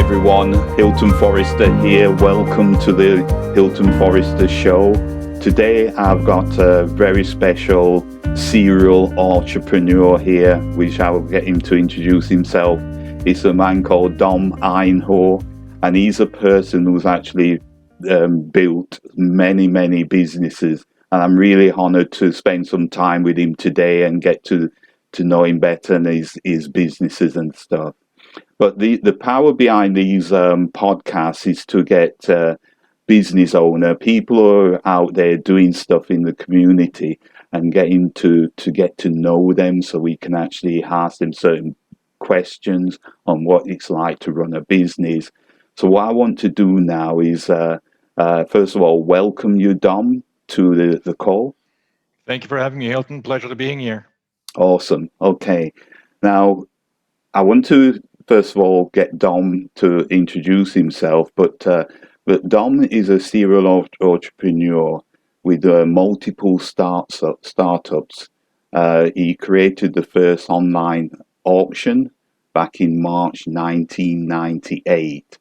everyone, Hilton Forrester here. Welcome to the Hilton Forrester Show. Today I've got a very special serial entrepreneur here, which I will get him to introduce himself. It's a man called Dom Einhorn, and he's a person who's actually built many businesses. And I'm really honored to spend some time with him today and get to know him better and his businesses and stuff. But the power behind these podcasts is to get business owner, people who are out there doing stuff in the community and getting to get to know them so we can actually ask them certain questions on what it's like to run a business. So what I want to do now is, first of all, welcome you, Dom, to the call. Thank you for having me, Hilton. Pleasure to being here. Awesome. Okay. Now, I want to first of all get Dom to introduce himself, but Dom is a serial entrepreneur with multiple startups. He created the first online auction back in March 1998,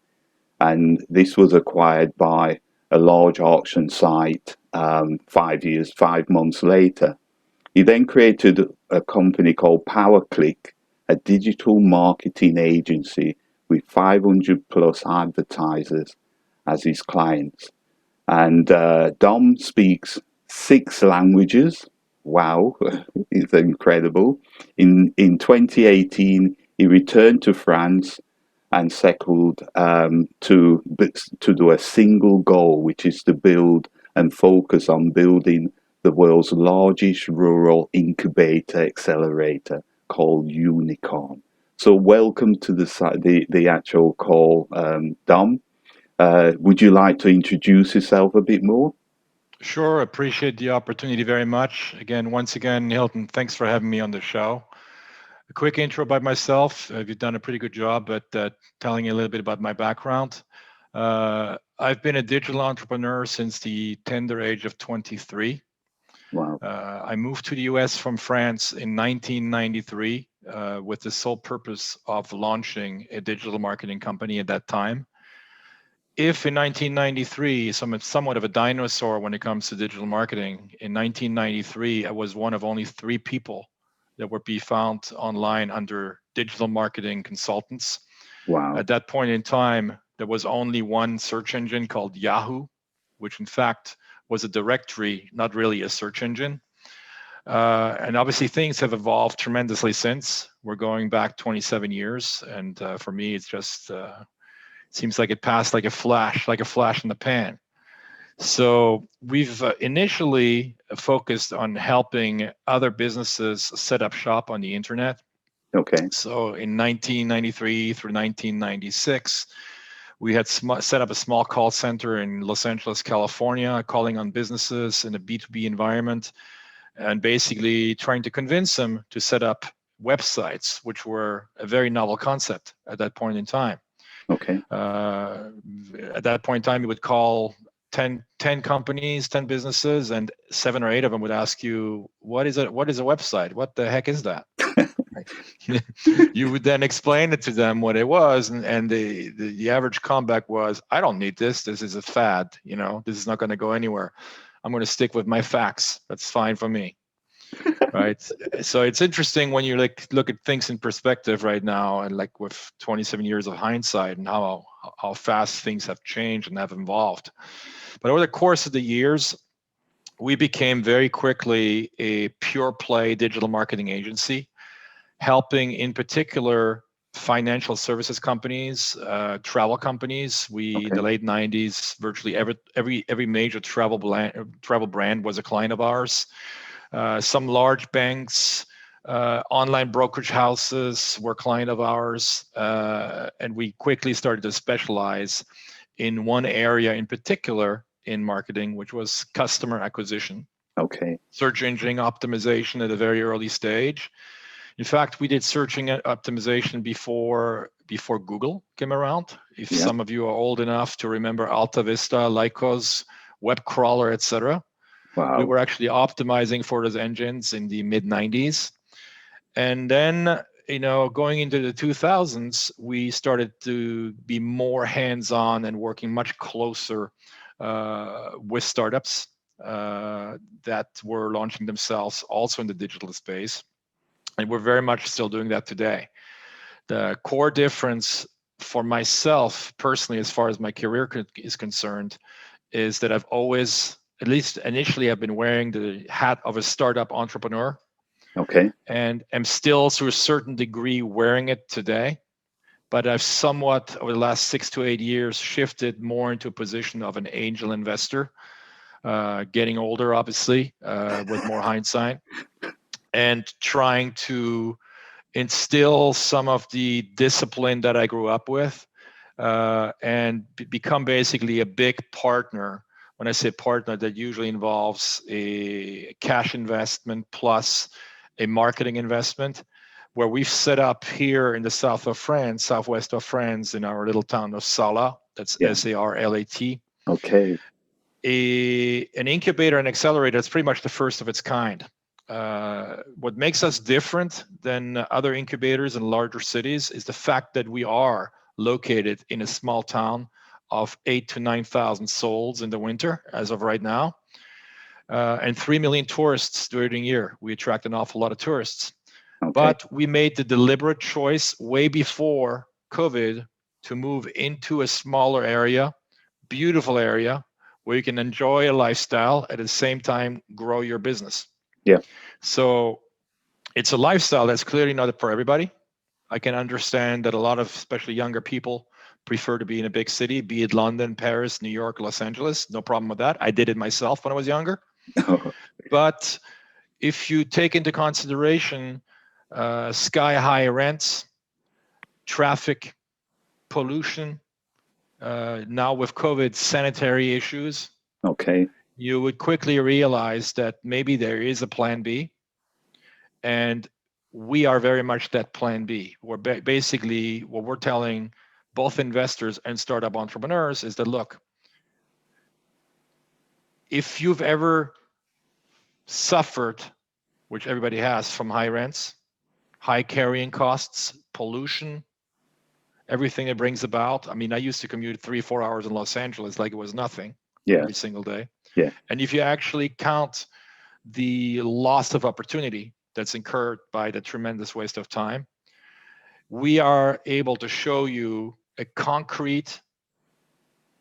and this was acquired by a large auction site 5 months later. He then created a company called PowerClick, a digital marketing agency with 500 plus advertisers as his clients. And Dom speaks 6 languages. Wow, it's incredible. In 2018, he returned to France and settled to do a single goal, which is to build and focus on building the world's largest rural incubator accelerator called Unicorn. So welcome to the actual call, Dom. Would you like to introduce yourself a bit more? Sure, appreciate the opportunity very much. Once again, Hilton, thanks for having me on the show. A quick intro by myself. You've done a pretty good job at telling you a little bit about my background. I've been a digital entrepreneur since the tender age of 23. Wow. I moved to the US from France in 1993 with the sole purpose of launching a digital marketing company at that time. If in 1993, I'm somewhat of a dinosaur when it comes to digital marketing, in 1993, I was one of only 3 people that would be found online under digital marketing consultants. Wow. At that point in time, there was only one search engine called Yahoo, which in fact was a directory, not really a search engine. And obviously things have evolved tremendously since. We're going back 27 years. And for me, it's just, seems like it passed like a flash in the pan. So we've initially focused on helping other businesses set up shop on the internet. Okay. So in 1993 through 1996, we had set up a small call center in Los Angeles, California, calling on businesses in a B2B environment and basically trying to convince them to set up websites, which were a very novel concept at that point in time. Okay. At that point in time, you would call 10 companies, 10 businesses, and 7 or 8 of them would ask you, what is a website? What the heck is that? You would then explain it to them what it was, and the average comeback was, I don't need this. This is a fad. This is not going to go anywhere. I'm going to stick with my facts. That's fine for me. Right. So it's interesting when you look at things in perspective right now, and with 27 years of hindsight, and how fast things have changed and have evolved. But over the course of the years, we became very quickly a pure play digital marketing agency, helping in particular financial services companies, travel companies. In the late 90s, virtually every major travel brand was a client of ours. Some large banks, online brokerage houses were client of ours, and we quickly started to specialize in one area in particular in marketing, which was customer acquisition. Okay. Search engine optimization at a very early stage. In fact, we did searching optimization before Google came around. If some of you are old enough to remember Alta Vista, Lycos, web crawler, etc. Wow. We were actually optimizing for those engines in the mid 90s. And then going into the 2000s, we started to be more hands-on and working much closer with startups that were launching themselves also in the digital space. And we're very much still doing that today. The core difference for myself personally, as far as my career is concerned, is that I've always, at least initially, I've been wearing the hat of a startup entrepreneur. Okay. And am still to a certain degree wearing it today. But I've somewhat, over the last 6 to 8 years, shifted more into a position of an angel investor, getting older, obviously, with more hindsight, and trying to instill some of the discipline that I grew up with, and become basically a big partner. When I say partner, that usually involves a cash investment plus a marketing investment, where we've set up here in the south of France, southwest of France, in our little town of Salat, that's Yeah. Sarlat, Okay. an incubator and accelerator that's pretty much the first of its kind. What makes us different than other incubators in larger cities is the fact that we are located in a small town of 8,000 to 9,000 souls in the winter, as of right now, and 3 million tourists during the year. We attract an awful lot of tourists. Okay. But we made the deliberate choice way before COVID to move into a smaller area, beautiful area, where you can enjoy a lifestyle at the same time grow your business. Yeah. So it's a lifestyle that's clearly not for everybody. I can understand that a lot of, especially younger people, prefer to be in a big city, be it London, Paris, New York, Los Angeles. No problem with that. I did it myself when I was younger. But if you take into consideration sky high rents, traffic, pollution, now with COVID, sanitary issues, Okay. you would quickly realize that maybe there is a plan B. And we are very much that plan B. We're basically, what we're telling both investors and startup entrepreneurs is that, look, if you've ever suffered, which everybody has, from high rents, high carrying costs, pollution, everything it brings about. I mean, I used to commute 3-4 hours in Los Angeles like it was nothing every single day. Yeah. And if you actually count the loss of opportunity that's incurred by the tremendous waste of time, we are able to show you a concrete,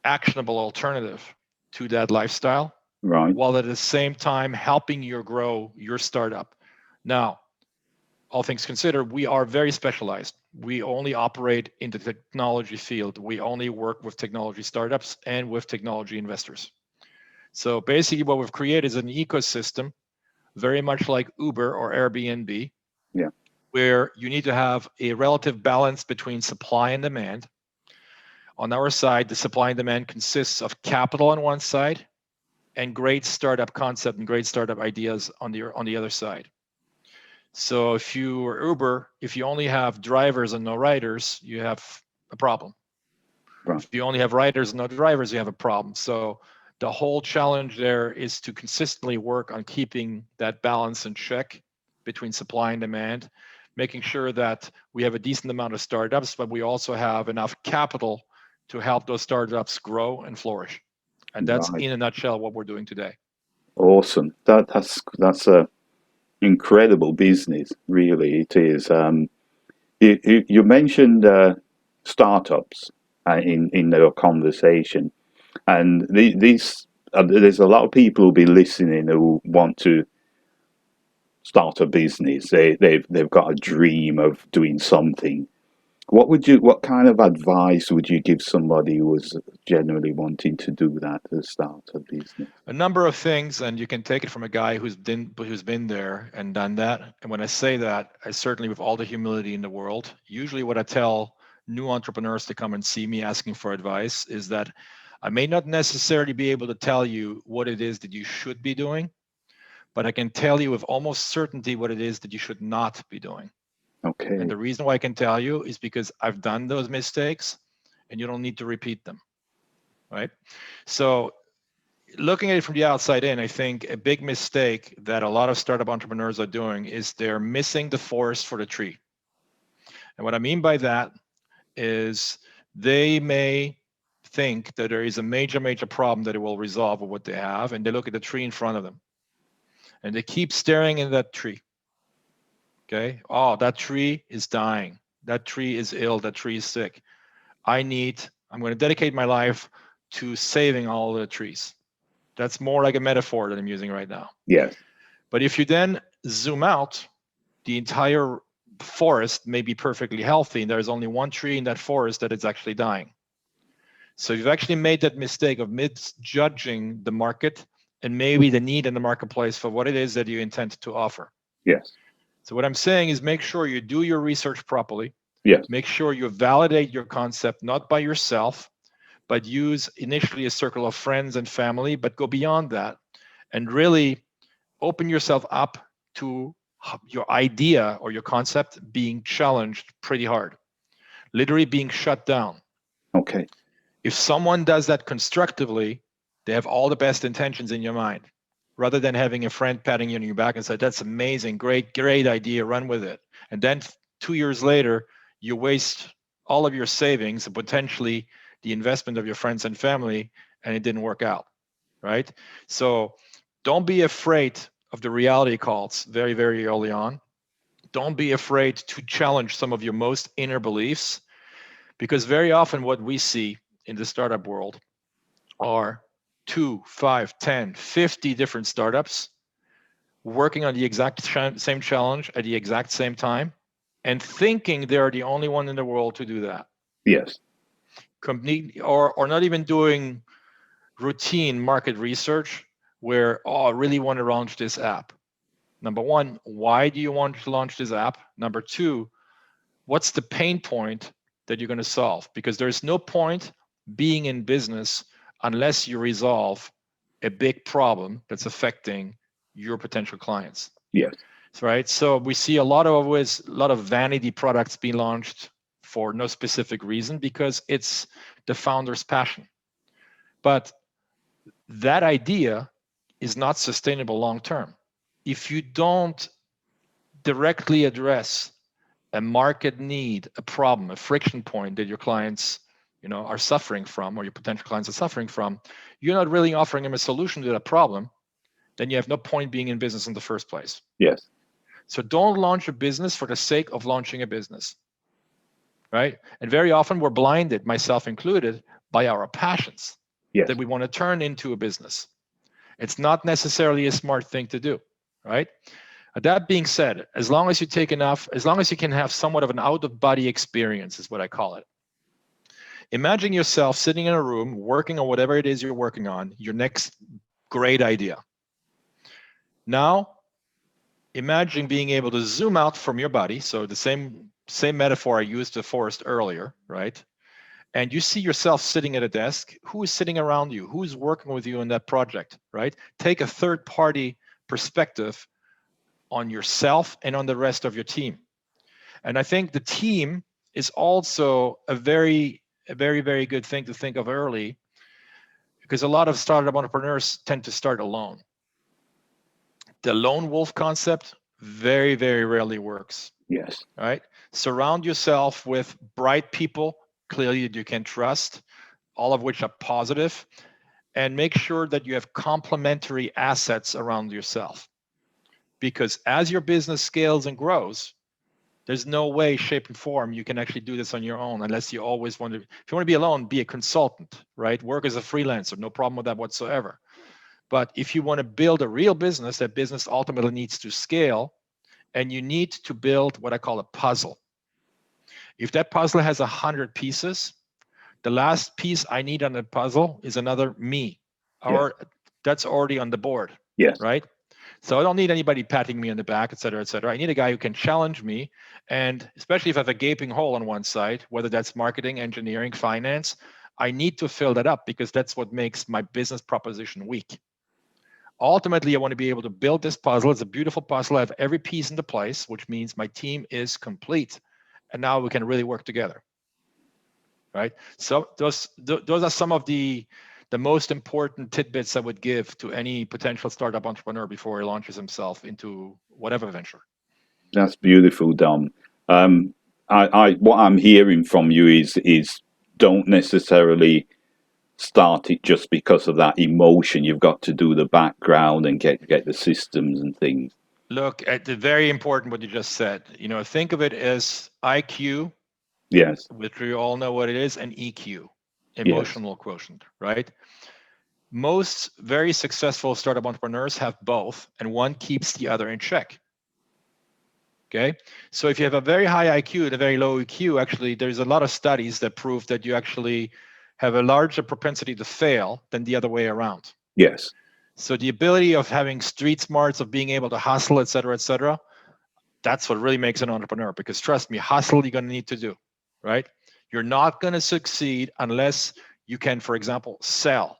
actionable alternative to that lifestyle, Right. while at the same time helping you grow your startup. Now, all things considered, we are very specialized. We only operate in the technology field. We only work with technology startups and with technology investors. So basically what we've created is an ecosystem, very much like Uber or Airbnb, Yeah. where you need to have a relative balance between supply and demand. On our side, the supply and demand consists of capital on one side and great startup concept and great startup ideas on the other side. So if you are Uber, if you only have drivers and no riders, you have a problem. Right. If you only have riders and no drivers, you have a problem. So the whole challenge there is to consistently work on keeping that balance in check between supply and demand, making sure that we have a decent amount of startups, but we also have enough capital to help those startups grow and flourish. And that's Right. in a nutshell what we're doing today. Awesome. That's a incredible business. Really, it is. You mentioned startups in our conversation, and these there's a lot of people who'll be listening who want to start a business. They've got a dream of doing something. What kind of advice would you give somebody who was generally wanting to do that, to start a business? A number of things, and you can take it from a guy who's been there and done that. And when I say that, I certainly, with all the humility in the world, usually what I tell new entrepreneurs to come and see me asking for advice is that I may not necessarily be able to tell you what it is that you should be doing, but I can tell you with almost certainty what it is that you should not be doing. Okay. And the reason why I can tell you is because I've done those mistakes and you don't need to repeat them, right? So looking at it from the outside in, I think a big mistake that a lot of startup entrepreneurs are doing is they're missing the forest for the tree. And what I mean by that is they may think that there is a major problem that it will resolve with what they have, and they look at the tree in front of them and they keep staring at that tree. Okay, oh, that tree is dying, that tree is ill, that tree is sick. I'm going to dedicate my life to saving all the trees. That's more like a metaphor that I'm using right now. Yes. But if you then zoom out, the entire forest may be perfectly healthy, and there's only one tree in that forest that is actually dying. So you've actually made that mistake of misjudging the market and maybe the need in the marketplace for what it is that you intend to offer. Yes. So what I'm saying is make sure you do your research properly. Yes. Make sure you validate your concept, not by yourself, but use initially a circle of friends and family, but go beyond that and really open yourself up to your idea or your concept being challenged pretty hard, literally being shut down. Okay. If someone does that constructively, they have all the best intentions in your mind, rather than having a friend patting you on your back and say, that's amazing, great idea, run with it. And then 2 years later, you waste all of your savings and potentially the investment of your friends and family, and it didn't work out, right? So don't be afraid of the reality calls very, very early on. Don't be afraid to challenge some of your most inner beliefs, because very often what we see in the startup world are 2, 5, 10, 50 different startups working on the exact same challenge at the exact same time and thinking they're the only one in the world to do that. Yes. Or not even doing routine market research where, oh, I really want to launch this app. Number one, why do you want to launch this app? Number two, what's the pain point that you're going to solve? Because there's no point being in business unless you resolve a big problem that's affecting your potential clients. Yes. Right. So we see a lot of vanity products being launched for no specific reason because it's the founder's passion. But that idea is not sustainable long term. If you don't directly address a market need, a problem, a friction point that your clients, are suffering from, or your potential clients are suffering from, you're not really offering them a solution to that problem, then you have no point being in business in the first place. Yes. So don't launch a business for the sake of launching a business, right? And very often we're blinded, myself included, by our passions that we want to turn into a business. It's not necessarily a smart thing to do, right? That being said, as long as you can have somewhat of an out-of-body experience, is what I call it. Imagine yourself sitting in a room working on whatever it is you're working on, your next great idea. Now, imagine being able to zoom out from your body. So the same metaphor I used the forest earlier, right? And you see yourself sitting at a desk. Who is sitting around you? Who's working with you on that project, right? Take a third-party perspective on yourself and on the rest of your team. And I think the team is also a very, very good thing to think of early, because a lot of startup entrepreneurs tend to start alone. The lone wolf concept very, very rarely works. Yes. Right? Surround yourself with bright people, clearly that you can trust, all of which are positive, and make sure that you have complementary assets around yourself. Because as your business scales and grows, there's no way, shape, and form you can actually do this on your own unless you always want to. If you want to be alone, be a consultant, right? Work as a freelancer, no problem with that whatsoever. But if you want to build a real business, that business ultimately needs to scale, and you need to build what I call a puzzle. If that puzzle has 100 pieces, the last piece I need on the puzzle is another me, or that's already on the board, right? So I don't need anybody patting me on the back, et cetera, et cetera. I need a guy who can challenge me. And especially if I have a gaping hole on one side, whether that's marketing, engineering, finance, I need to fill that up because that's what makes my business proposition weak. Ultimately, I want to be able to build this puzzle. It's a beautiful puzzle. I have every piece into place, which means my team is complete. And now we can really work together, right? So those are some of the most important tidbits I would give to any potential startup entrepreneur before he launches himself into whatever venture. That's beautiful, Dom. what I'm hearing from you is don't necessarily start it just because of that emotion. You've got to do the background and get the systems and things. Look at the very important what you just said. Think of it as IQ, Yes, which we all know what it is, and EQ, yes, emotional quotient, right? Most very successful startup entrepreneurs have both, and one keeps the other in check. Okay, so if you have a very high IQ and a very low EQ, actually, there's a lot of studies that prove that you actually have a larger propensity to fail than the other way around. yes, So the ability of having street smarts, of being able to hustle, et cetera, that's what really makes an entrepreneur. Because trust me, hustle you're going to need to do, right? You're not going to succeed unless you can, for example, sell.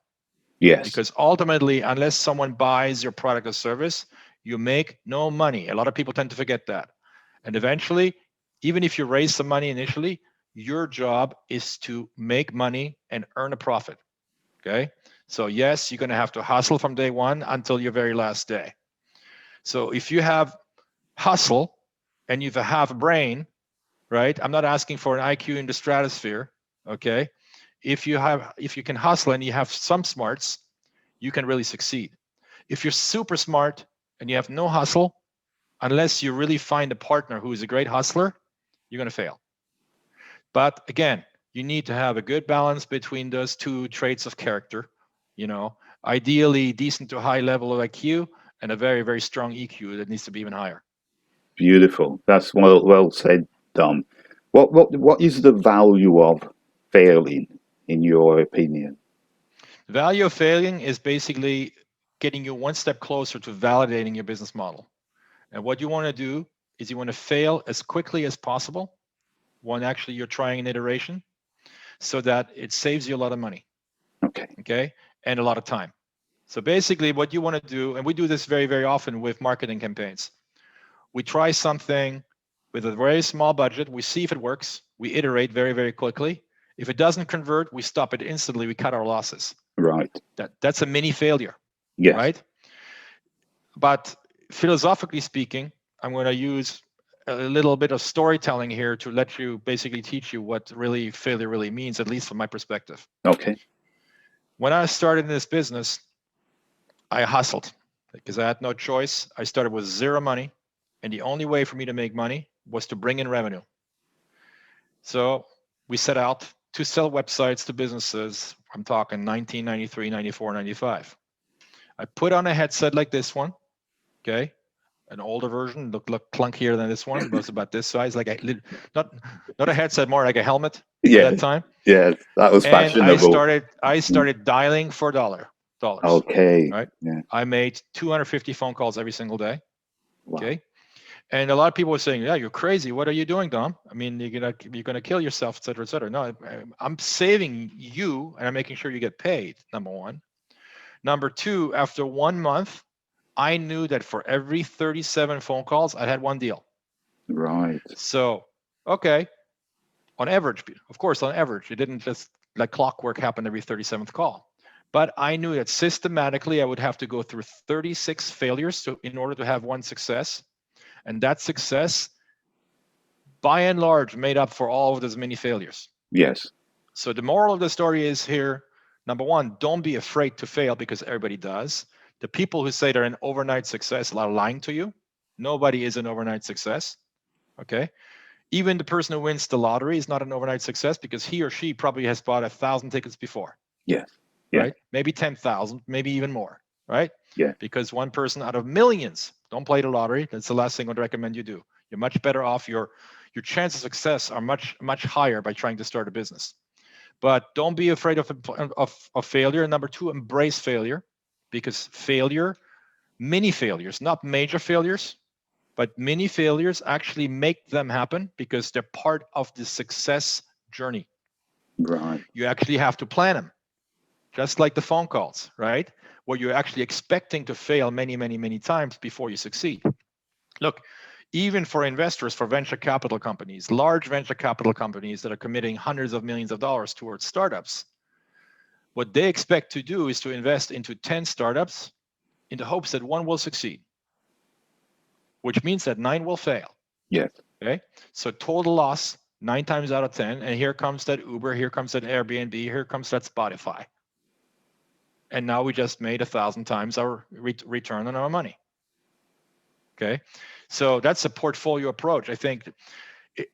yes. Because ultimately, unless someone buys your product or service, you make no money. A lot of people tend to forget that. And eventually, even if you raise some money initially, your job is to make money and earn a profit. Okay. So, yes, you're going to have to hustle from day one until your very last day. So, if you have hustle and you have a brain, right? I'm not asking for an IQ in the stratosphere. Okay. If you can hustle and you have some smarts, you can really succeed. If you're super smart and you have no hustle, unless you really find a partner who is a great hustler, you're going to fail. But again, you need to have a good balance between those two traits of character. Ideally decent to high level of IQ and a very, very strong EQ that needs to be even higher. Beautiful. That's well said, Dom. What is the value of failing, in your opinion? The value of failing is basically getting you one step closer to validating your business model. And what you want to do is you want to fail as quickly as possible when actually you're trying an iteration, so that it saves you a lot of money, Okay. okay, and a lot of time. So basically what you want to do, and we do this very, very often with marketing campaigns, we try something with a very small budget, we see if it works, we iterate very, very quickly. If it doesn't convert, we stop it instantly, we cut our losses. Right. That's a mini failure, Yes. right? But philosophically speaking, I'm going to use a little bit of storytelling here to let you basically teach you what really failure really means, at least from my perspective. Okay. When I started in this business, I hustled because I had no choice. I started with zero money, and the only way for me to make money was to bring in revenue. So we set out to sell websites to businesses. I'm talking 1993, 94, 95. I put on a headset like this one, okay? An older version, look clunkier than this one. It was about this size, like not a headset, more like a helmet at Yes. that time. Yes. That was And I fashionable. started dialing for dollars. Okay. Right? Yeah. I made 250 phone calls every single day. Wow. Okay. And a lot of people were saying, "Yeah, you're crazy. What are you doing, Dom? I mean, you're gonna kill yourself, et cetera, et cetera." No, I'm saving you, and I'm making sure you get paid. Number one. Number two, after 1 month, I knew that for every 37 phone calls, I had one deal. Right. So, okay, on average, of course, on average, it didn't just like clockwork happen every 37th call. But I knew that systematically I would have to go through 36 failures in order to have one success. And that success, by and large, made up for all of those many failures. Yes. So the moral of the story is here, number one, don't be afraid to fail because everybody does. The people who say they're an overnight success are lying to you. Nobody is an overnight success. Okay. Even the person who wins the lottery is not an overnight success because he or she probably has bought 1,000 tickets before. Yes. Yeah. Right? Maybe 10,000, maybe even more. Right? Yeah. Because one person out of millions, don't play the lottery. That's the last thing I'd recommend you do. You're much better off. Your chances of success are much, much higher by trying to start a business. But don't be afraid of failure. Number two, embrace failure, because failure, mini failures, not major failures, but mini failures actually make them happen because they're part of the success journey. Right. You actually have to plan them, just like the phone calls, right? Where you're actually expecting to fail many, many, many times before you succeed. Look, even for investors, for venture capital companies, large venture capital companies that are committing hundreds of millions of dollars towards startups, what they expect to do is to invest into 10 startups in the hopes that one will succeed, which means that 9 will fail. Yes. Okay, so total loss 9 times out of 10, and here comes that Uber, here comes that Airbnb, here comes that Spotify, and now we just made 1,000 times our return on our money. Okay, so that's a portfolio approach. I think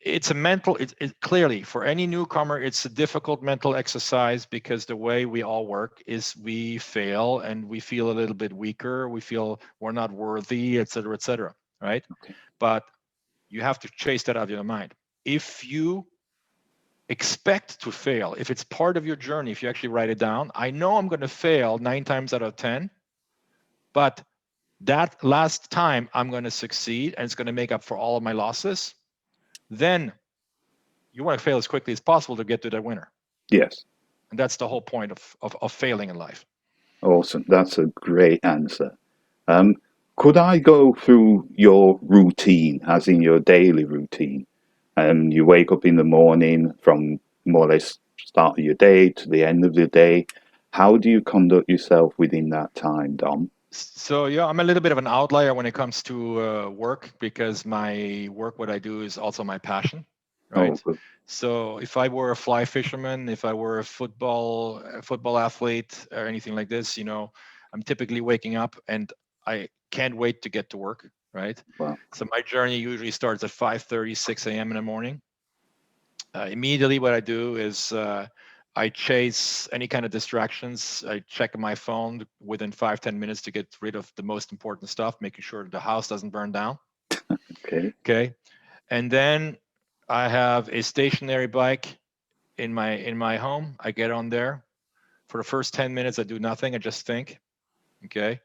it's a mental, clearly for any newcomer, it's a difficult mental exercise because the way we all work is we fail and we feel a little bit weaker, we feel we're not worthy, et cetera, right? Okay. But you have to chase that out of your mind. If you expect to fail, if it's part of your journey, if you actually write it down, I know I'm going to fail 9 times out of 10, but that last time I'm going to succeed and it's going to make up for all of my losses, then you want to fail as quickly as possible to get to that winner. Yes. And that's the whole point of failing in life. Awesome. That's a great answer. Um, could I go through your routine, as in your daily routine? You wake up in the morning from more or less start of your day to the end of the day. How do you conduct yourself within that time, Dom? So yeah, I'm a little bit of an outlier when it comes to work because my work, what I do, is also my passion, Oh, right? So if I were a fly fisherman, if I were a football athlete or anything like this, I'm typically waking up and I can't wait to get to work, right? wow. So my journey usually starts at 5:30, 6 a.m. in the morning. Immediately, what I do is I chase any kind of distractions. I check my phone within 5-10 minutes to get rid of the most important stuff, making sure the house doesn't burn down. Okay. Okay, and then I have a stationary bike in my home. I get on there. For the first 10 minutes, I do nothing. I just think. Okay,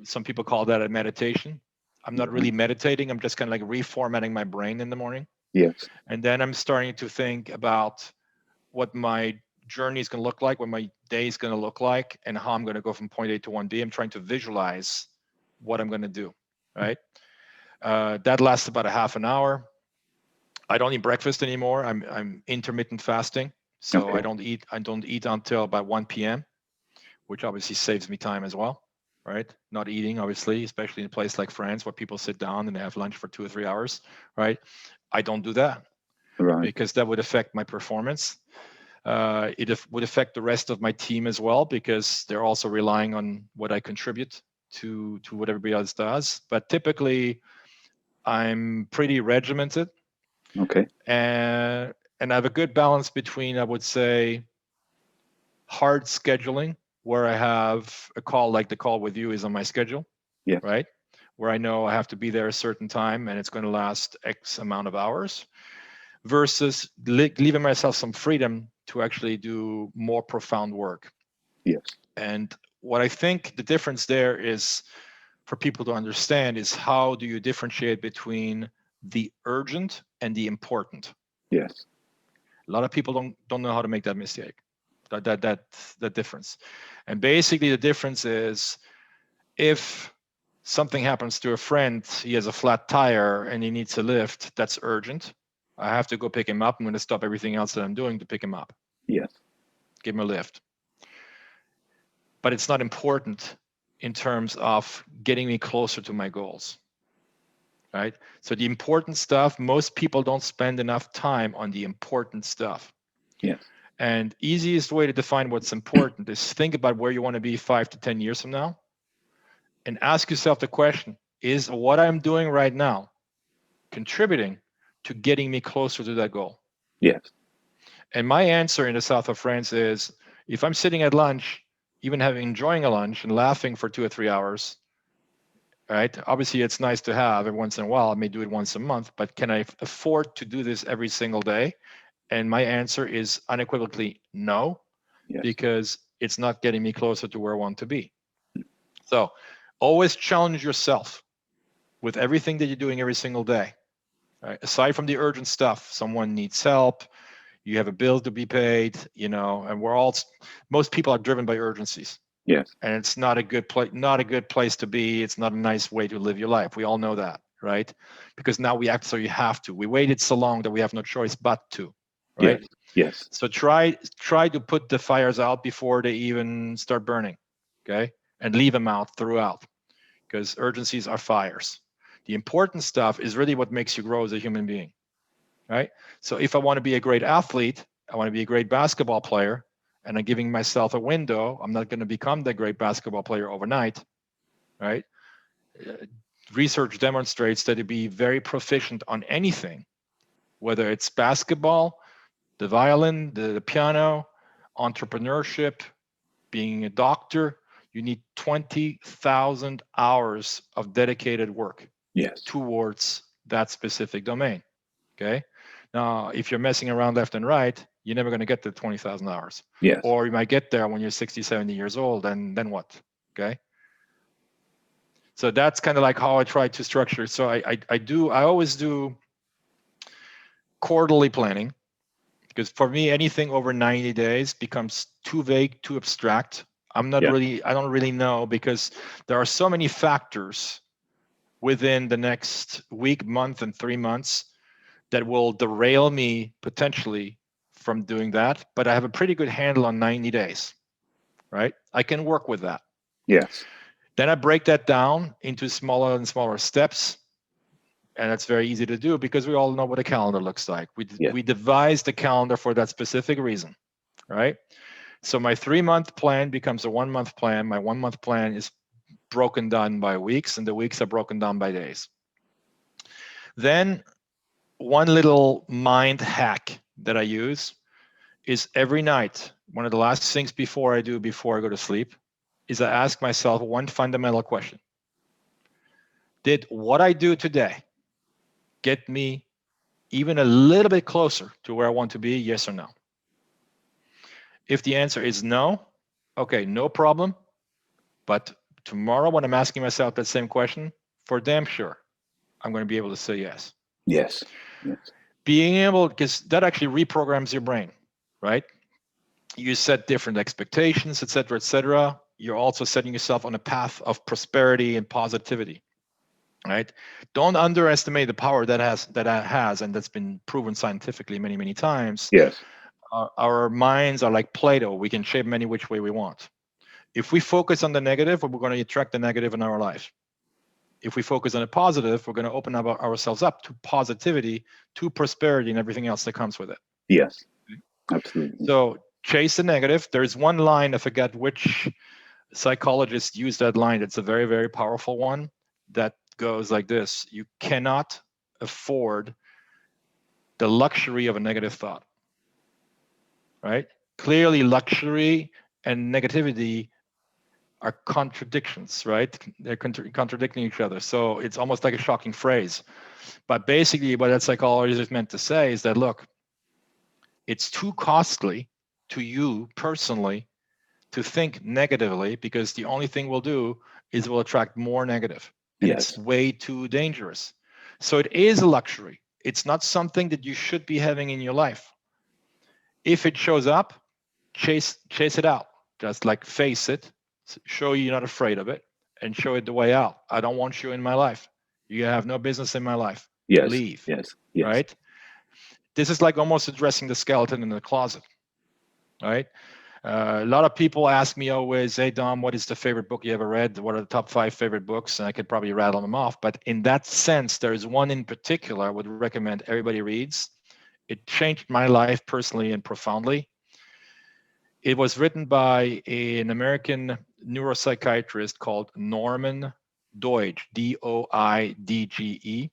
some people call that a meditation. I'm not really Right. meditating. I'm just kind of like reformatting my brain in the morning, Yes. and then I'm starting to think about what my journey is going to look like, what my day is going to look like, and how I'm going to go from point A to 1B. I'm trying to visualize what I'm going to do, right? That lasts about a half an hour. I don't eat breakfast anymore. I'm intermittent fasting, so I Okay. don't eat until about 1 p.m., which obviously saves me time as well, right? Not eating, obviously, especially in a place like France where people sit down and they have lunch for 2 or 3 hours, right? I don't do that Right. because that would affect my performance. It would affect the rest of my team as well because they're also relying on what I contribute to what everybody else does. But typically, I'm pretty regimented, Okay. and I have a good balance between, I would say, hard scheduling, where I have a call like the call with you is on my schedule, Yes. right? Where I know I have to be there a certain time and it's going to last X amount of hours, versus leaving myself some freedom to actually do more profound work. Yes. And what I think the difference there is for people to understand is how do you differentiate between the urgent and the important. Yes. A lot of people don't know how to make that mistake, that difference. And basically the difference is, if something happens to a friend, he has a flat tire and he needs a lift, that's urgent. I have to go pick him up. I'm going to stop everything else that I'm doing to pick him up, Yes. give him a lift. But it's not important in terms of getting me closer to my goals, right? So the important stuff, most people don't spend enough time on the important stuff. Yes. And easiest way to define what's important is think about where you want to be 5 to 10 years from now and ask yourself the question, is what I'm doing right now contributing to getting me closer to that goal? Yes. And my answer in the south of France is, if I'm sitting at lunch, even enjoying a lunch and laughing for 2 or 3 hours, right? Obviously, it's nice to have every once in a while. I may do it once a month, but can I afford to do this every single day? And my answer is unequivocally no, Yes. because it's not getting me closer to where I want to be. So always challenge yourself with everything that you're doing every single day. Right? Aside from the urgent stuff, someone needs help, you have a bill to be paid, and most people are driven by urgencies. Yes. And it's not a good place to be. It's not a nice way to live your life. We all know that, right? Because now we act so you have to. We waited so long that we have no choice but to, Yes. right? Yes. So try to put the fires out before they even start burning, okay? And leave them out throughout, because urgencies are fires. The important stuff is really what makes you grow as a human being, right? So if I want to be a great athlete, I want to be a great basketball player, and I'm giving myself a window, I'm not going to become the great basketball player overnight, right? Research demonstrates that to be very proficient on anything, whether it's basketball, the violin, the piano, entrepreneurship, being a doctor, you need 20,000 hours of dedicated work Yes. towards that specific domain. Okay. Now, if you're messing around left and right, you're never going to get to 20,000 hours. Yes. Or you might get there when you're 60, 70 years old, and then what? Okay. So that's kind of like how I try to structure it. So I always do quarterly planning, because for me, anything over 90 days becomes too vague, too abstract. I don't really know, because there are so many factors within the next week, month, and 3 months that will derail me potentially from doing that. But I have a pretty good handle on 90 days, right? I can work with that. Yes. Then I break that down into smaller and smaller steps. And that's very easy to do, because we all know what a calendar looks like. We devised the calendar for that specific reason, right? So my 3-month plan becomes a 1-month plan. My 1-month plan is broken down by weeks, and the weeks are broken down by days. Then one little mind hack that I use is every night, one of the last things before I go to sleep, is I ask myself one fundamental question. Did what I do today get me even a little bit closer to where I want to be, yes or no? If the answer is no, okay, no problem. But tomorrow, when I'm asking myself that same question, for damn sure, I'm going to be able to say yes. Yes. Yes. Being able, because that actually reprograms your brain, right? You set different expectations, et cetera, et cetera. You're also setting yourself on a path of prosperity and positivity, right? Don't underestimate the power that has, and that's been proven scientifically many, many times. Yes. Our minds are like Play-Doh. We can shape them any which way we want. If we focus on the negative, we're going to attract the negative in our life. If we focus on the positive, we're going to open up ourselves up to positivity, to prosperity, and everything else that comes with it. Yes. Absolutely. So chase the negative. There's one line, I forget which psychologist used that line. It's a very, very powerful one that goes like this: you cannot afford the luxury of a negative thought, right? Clearly, luxury and negativity are contradictions, right? They're contradicting each other. So it's almost like a shocking phrase. But basically, what that psychologist is meant to say is that, look, it's too costly to you personally to think negatively, because the only thing we'll do is we'll attract more negative. And it's way too dangerous. So it is a luxury. It's not something that you should be having in your life. If it shows up, chase it out. Just like face it, show you're not afraid of it, and show it the way out. I don't want you in my life. You have no business in my life. Yes. Leave. Yes. Right? This is like almost addressing the skeleton in the closet. Right? A lot of people ask me always, hey, Dom, what is the favorite book you ever read? What are the top 5 favorite books? And I could probably rattle them off. But in that sense, there's one in particular I would recommend everybody reads. It changed my life personally and profoundly. It was written by an American neuropsychiatrist called Norman Doidge, Doidge.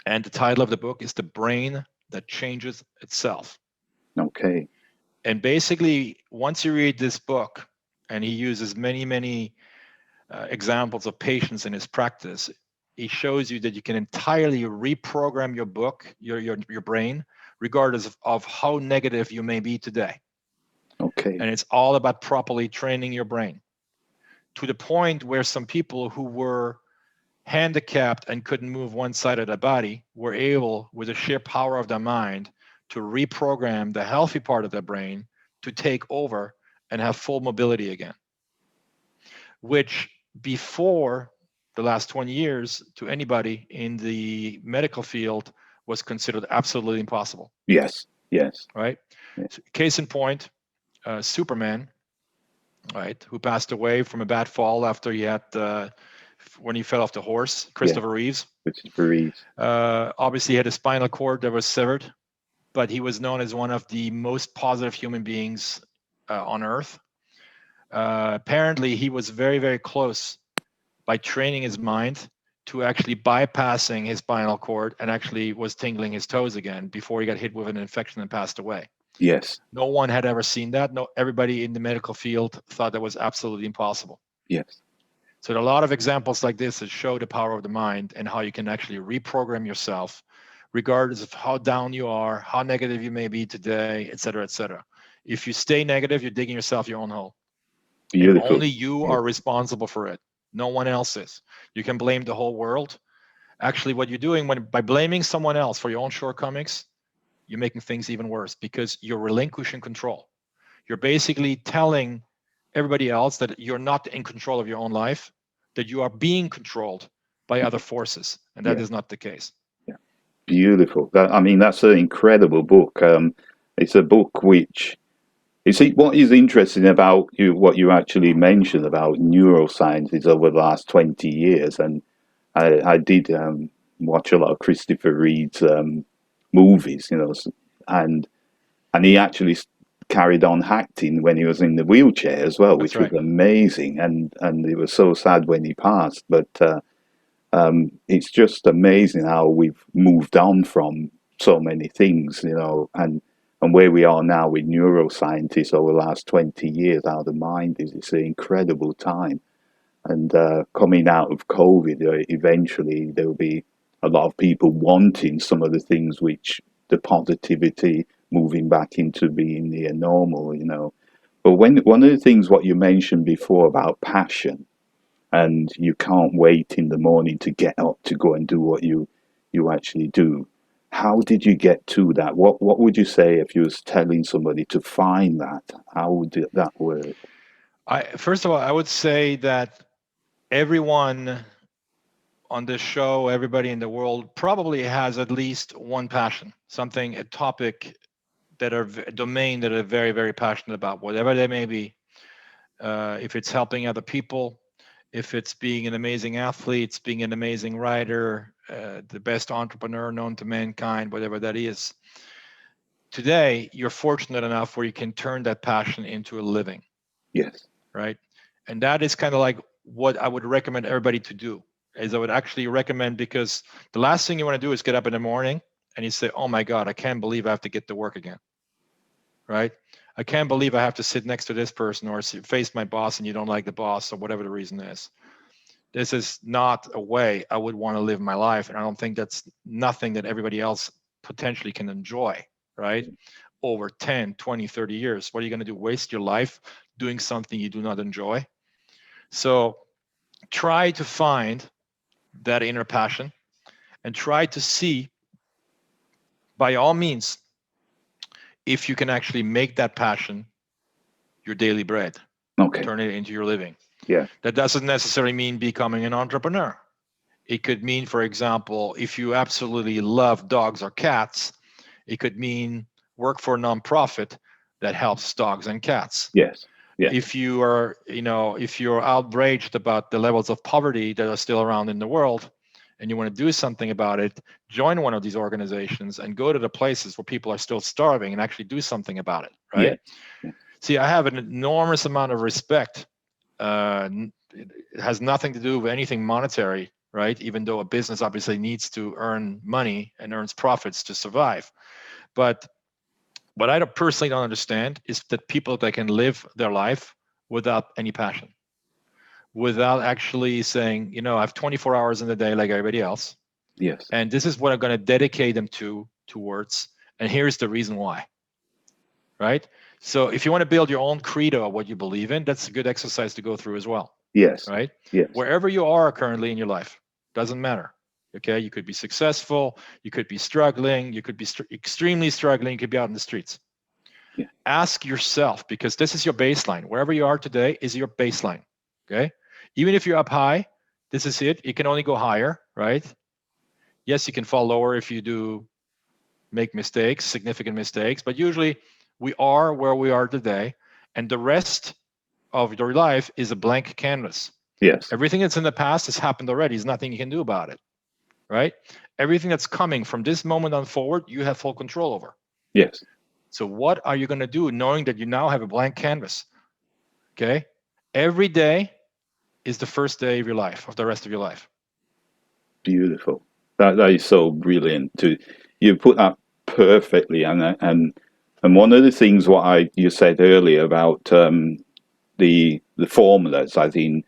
And the title of the book is The Brain That Changes Itself. Okay. And basically, once you read this book, and he uses many, many examples of patients in his practice, he shows you that you can entirely reprogram your your brain, regardless of how negative you may be today. Okay. And it's all about properly training your brain, to the point where some people who were handicapped and couldn't move one side of their body were able, with the sheer power of their mind, to reprogram the healthy part of their brain to take over and have full mobility again, which before the last 20 years to anybody in the medical field was considered absolutely impossible. Yes. Yes. Right? So, case in point, Superman, right, who passed away from a bad fall after he had when he fell off the horse, Yeah. Christopher Reeves. Christopher Reeves. Obviously, he had a spinal cord that was severed, but he was known as one of the most positive human beings on Earth. Apparently, he was very, very close by training his mind to actually bypassing his spinal cord and actually was tingling his toes again before he got hit with an infection and passed away. Yes. No one had ever seen that. No, everybody in the medical field thought that was absolutely impossible. Yes. So there are a lot of examples like this that show the power of the mind and how you can actually reprogram yourself, regardless of how down you are, how negative you may be today, et cetera, et cetera. If you stay negative, you're digging yourself your own hole. Beautiful. And only you are responsible for it. No one else is. You can blame the whole world. Actually, what you're doing by blaming someone else for your own shortcomings, you're making things even worse because you're relinquishing control. You're basically telling everybody else that you're not in control of your own life, that you are being controlled by other forces, and that is not the case. Yeah. Beautiful. That's an incredible book. It's a book which, you see, what is interesting about what you actually mentioned about neuroscience is over the last 20 years, and I did watch a lot of Christopher Reeve's movies, and he actually carried on acting when he was in the wheelchair as well, which was amazing, and it was so sad when he passed, but it's just amazing how we've moved on from so many things, and where we are now with neuroscientists over the last 20 years, how the mind is. It's an incredible time. And coming out of COVID, eventually there will be a lot of people wanting some of the things which the positivity, moving back into being near normal, But one of the things what you mentioned before about passion, and you can't wait in the morning to get up to go and do what you actually do. How did you get to that? What would you say if you was telling somebody to find that? How would that work? First of all, I would say that everyone on this show, everybody in the world probably has at least one passion, a topic a domain that are very, very passionate about, whatever they may be. If it's helping other people, if it's being an amazing athlete, being an amazing writer, the best entrepreneur known to mankind, whatever that is. Today, you're fortunate enough where you can turn that passion into a living. Yes. Right. And that is kind of like what I would recommend everybody to do, is I would actually recommend, because the last thing you want to do is get up in the morning and you say, oh my God, I can't believe I have to get to work again. Right. I can't believe I have to sit next to this person or face my boss and you don't like the boss or whatever the reason is. This is not a way I would want to live my life. And I don't think that's nothing that everybody else potentially can enjoy, right? Over 10, 20, 30 years. What are you going to do? Waste your life doing something you do not enjoy? So try to find that inner passion and try to see, by all means, if you can actually make that passion your daily bread. Okay. Turn it into your living. Yeah. That doesn't necessarily mean becoming an entrepreneur. It could mean, for example, if you absolutely love dogs or cats, it could mean work for a nonprofit that helps dogs and cats. Yes. Yeah. If you are, if you're outraged about the levels of poverty that are still around in the world and you want to do something about it, join one of these organizations and go to the places where people are still starving and actually do something about it, right? Yeah. See, I have an enormous amount of respect. It has nothing to do with anything monetary, right? Even though a business obviously needs to earn money and earns profits to survive. But what I personally don't understand is that people that can live their life without any passion, without actually saying, I have 24 hours in the day like everybody else. Yes. And this is what I'm going to dedicate them towards. And here's the reason why. Right? So if you want to build your own credo of what you believe in, that's a good exercise to go through as well. Yes. Right? Yes. Wherever you are currently in your life, doesn't matter. Okay? You could be successful, you could be struggling, you could be extremely struggling, you could be out in the streets. Yeah. Ask yourself, because this is your baseline. Wherever you are today is your baseline. Okay? Even if you're up high, this is it. You can only go higher, right? Yes, you can fall lower if you do make mistakes, significant mistakes, but usually we are where we are today, and the rest of your life is a blank canvas. Yes. Everything that's in the past has happened already. There's nothing you can do about it, right? Everything that's coming from this moment on forward, you have full control over. Yes. So what are you going to do knowing that you now have a blank canvas? Okay. Every day is the first day of your life, of the rest of your life. Beautiful. That is so brilliant. You put that perfectly, and one of the things you said earlier about the formulas, as in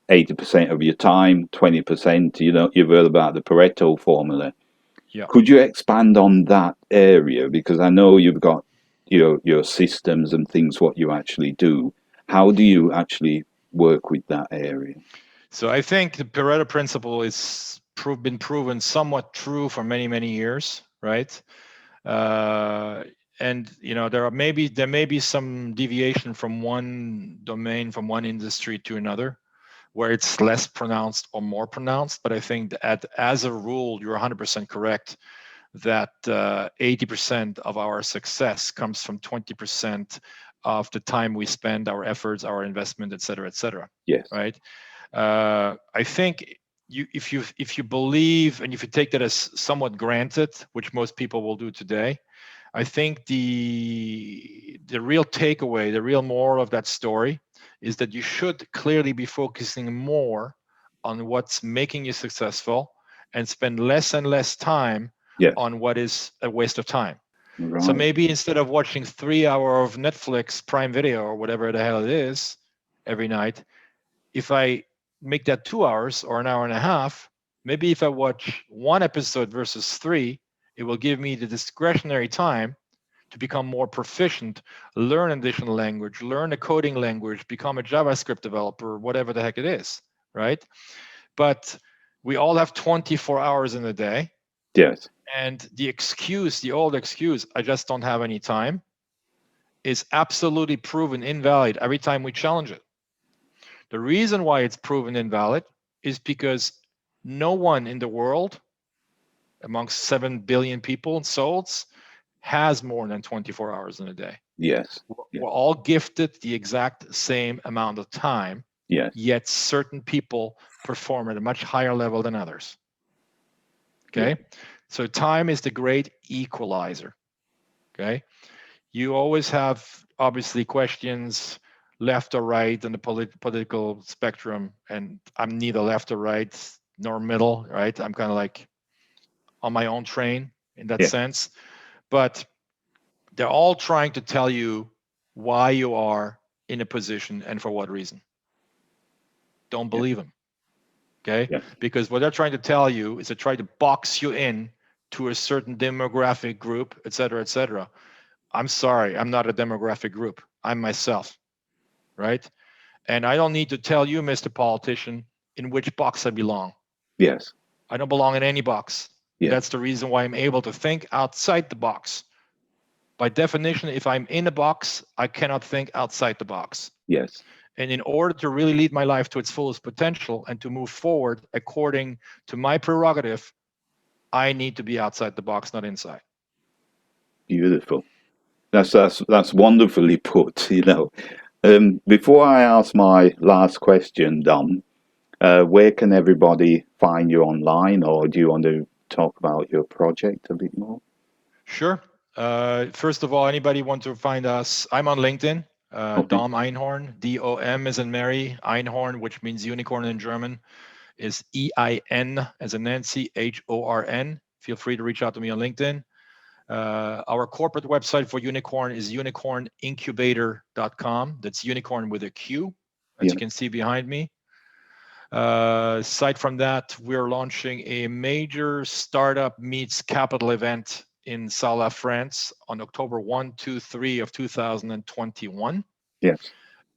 80% of your time, 20%. You've heard about the Pareto formula. Yeah. Could you expand on that area? Because I know you've got your systems and things, what you actually do. How do you actually work with that area? So I think the Pareto Principle is been proven somewhat true for many, many years, right? And there may be some deviation from one domain, from one industry to another, where it's less pronounced or more pronounced. But I think that as a rule, you're 100% correct that 80% of our success comes from 20% of the time we spend, our efforts, our investment, et cetera, Yes. right? I think if you believe and if you take that as somewhat granted, which most people will do today, I think the real takeaway, the real moral of that story is that you should clearly be focusing more on what's making you successful and spend less and less time Yes. on what is a waste of time. So Right. maybe instead of watching 3 hours of Netflix Prime Video or whatever the hell it is every night, if I make that 2 hours or an hour and a half, maybe if I watch one episode versus 3, it will give me the discretionary time to become more proficient, learn additional language, learn a coding language, become a JavaScript developer, whatever the heck it is, right? But we all have 24 hours in a day. Yes. And the old excuse, I just don't have any time, is absolutely proven invalid every time we challenge it. The reason why it's proven invalid is because no one in the world, amongst 7 billion people and souls, has more than 24 hours in a day. Yes. We're all gifted the exact same amount of time, Yes. yet certain people perform at a much higher level than others. Okay? Yeah. So time is the great equalizer. Okay? You always have, obviously, questions left or right in the political spectrum, and I'm neither left or right nor middle, right? I'm kind of like on my own train in that Yeah. sense. But they're all trying to tell you why you are in a position and for what reason. Don't Yeah. believe them, okay? Yes. Because what they're trying to tell you is to try to box you in to a certain demographic group, et cetera, et cetera. I'm sorry, I'm not a demographic group. I'm myself, right? And I don't need to tell you, Mr. Politician, in which box I belong. Yes. I don't belong in any box. Yeah. That's the reason why I'm able to think outside the box. By definition, if I'm in a box, I cannot think outside the box. Yes. And in order to really lead my life to its fullest potential and to move forward according to my prerogative, I need to be outside the box, not inside. Beautiful. That's wonderfully put. Before I ask my last question, Dom, where can everybody find you online, or do you want to talk about your project a bit more? Sure. First of all, anybody want to find us? I'm on LinkedIn. Okay. Dom Einhorn, DOM as in Mary, Einhorn, which means unicorn in German, is EIN as in Nancy, HORN. Feel free to reach out to me on LinkedIn. Our corporate website for Unicorn is unicornincubator.com. That's unicorn with a Q, as Yeah. you can see behind me. Aside from that, we're launching a major startup meets capital event in Sala, France on October 1, 2, 3 of 2021. Yes.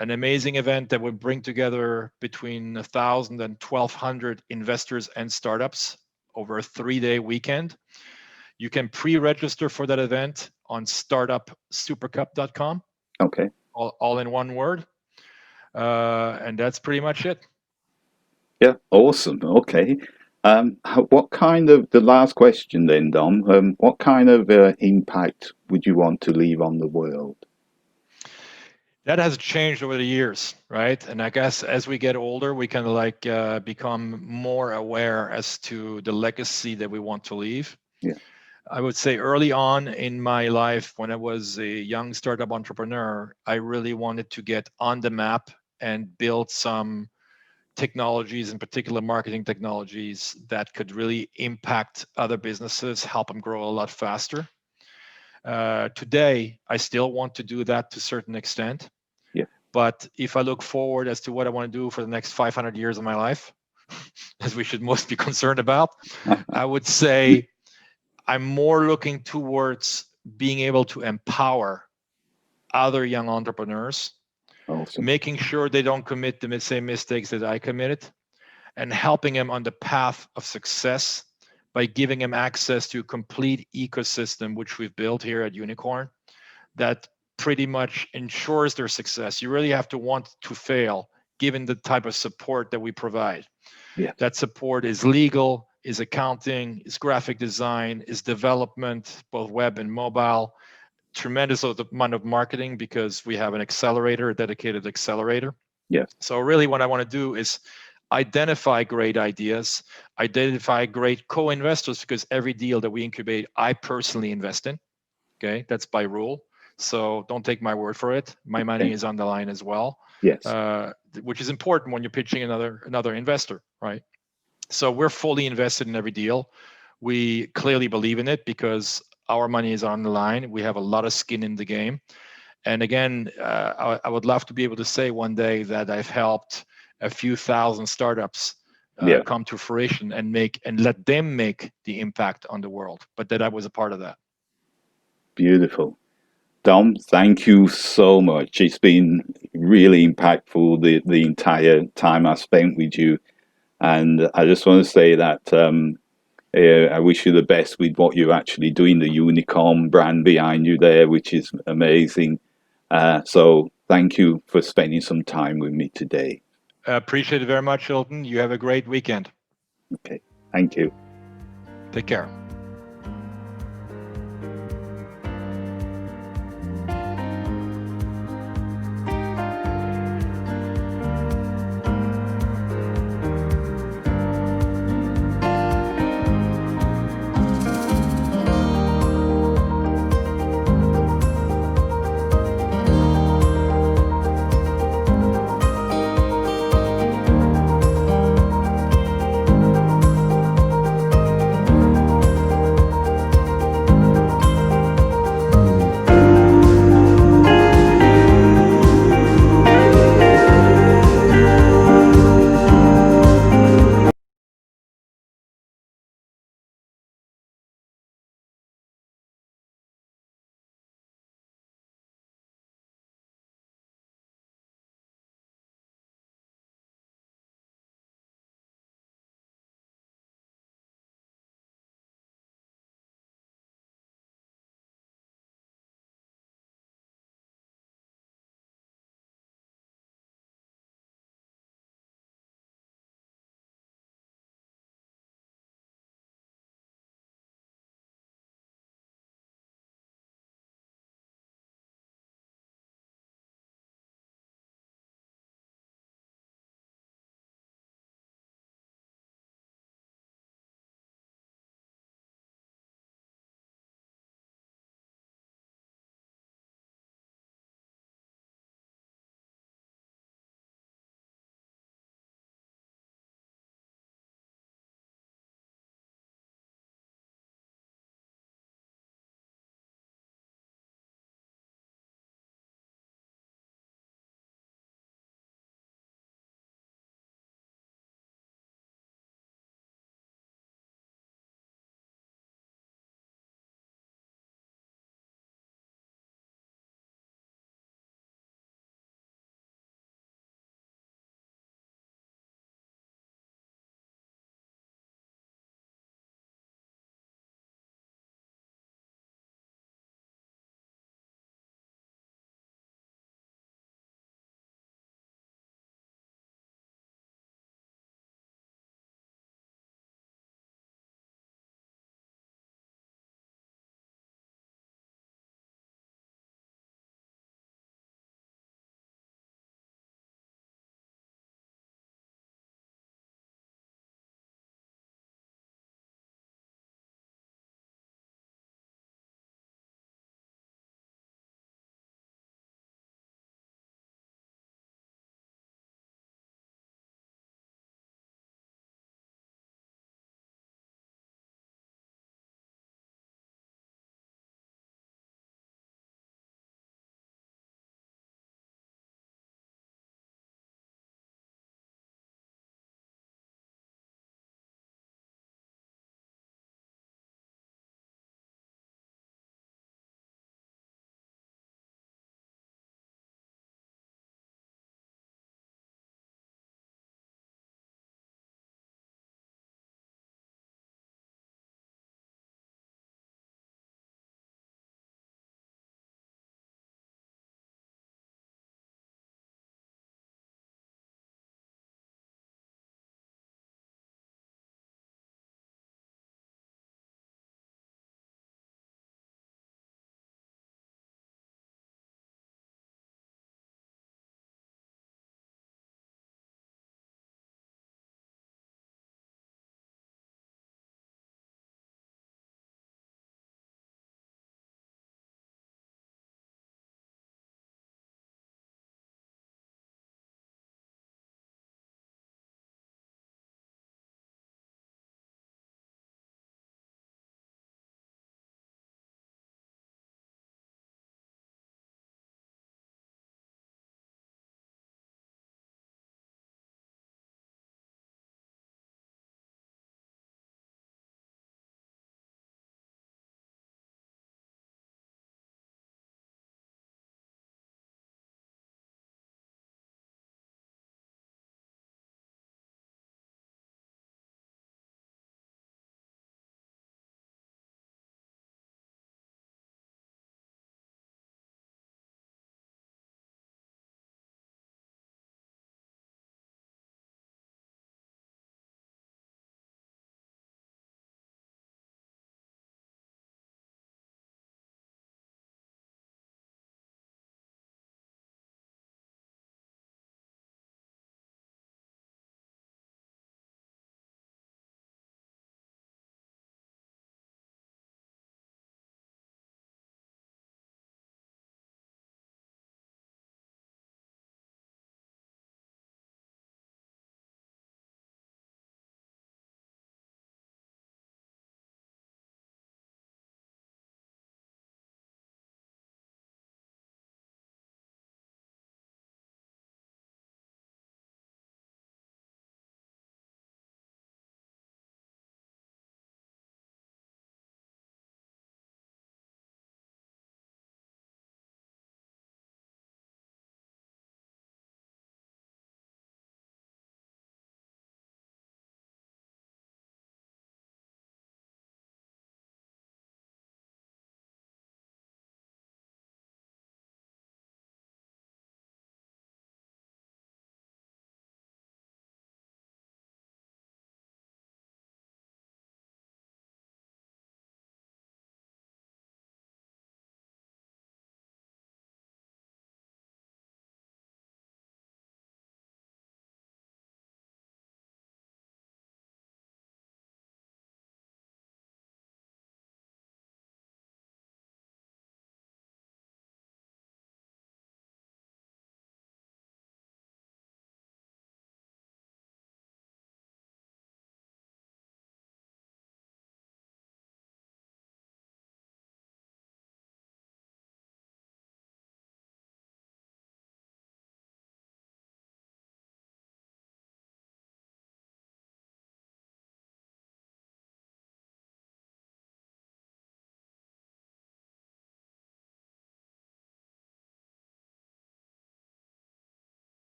An amazing event that will bring together between 1,000 and 1,200 investors and startups over a 3-day weekend. You can pre-register for that event on startupsupercup.com, Okay. all in one word. And that's pretty much it. Yeah. Awesome. Okay. What kind of the last question then, Dom? What kind of impact would you want to leave on the world? That has changed over the years, right? And I guess as we get older, we kind of like become more aware as to the legacy that we want to leave. Yeah. I would say early on in my life, when I was a young startup entrepreneur, I really wanted to get on the map and build some technologies, in particular marketing technologies, that could really impact other businesses, help them grow a lot faster. Today, I still want to do that to a certain extent. Yeah. But if I look forward as to what I want to do for the next 500 years of my life, as we should most be concerned about, I would say I'm more looking towards being able to empower other young entrepreneurs, Awesome. making sure they don't commit the same mistakes that I committed, and helping them on the path of success by giving them access to a complete ecosystem, which we've built here at Unicorn, that pretty much ensures their success. You really have to want to fail, given the type of support that we provide. Yeah. That support is legal, is accounting, is graphic design, is development, both web and mobile. Tremendous amount of marketing because we have an accelerator, a dedicated accelerator. Yes. So really what I want to do is identify great ideas, identify great co-investors, because every deal that we incubate, I personally invest in. Okay, that's by rule. So don't take my word for it. My money Okay. is on the line as well, Yes. which is important when you're pitching another investor, right? So we're fully invested in every deal. We clearly believe in it because our money is on the line. We have a lot of skin in the game. And again, I would love to be able to say one day that I've helped a few thousand startups Yeah. come to fruition and let them make the impact on the world, but that I was a part of that. Beautiful. Dom, thank you so much. It's been really impactful the entire time I spent with you. And I just want to say that I wish you the best with what you're actually doing, the Unicorn brand behind you there, which is amazing. So thank you for spending some time with me today. Appreciate it very much, Hilton. You have a great weekend. Okay. Thank you. Take care.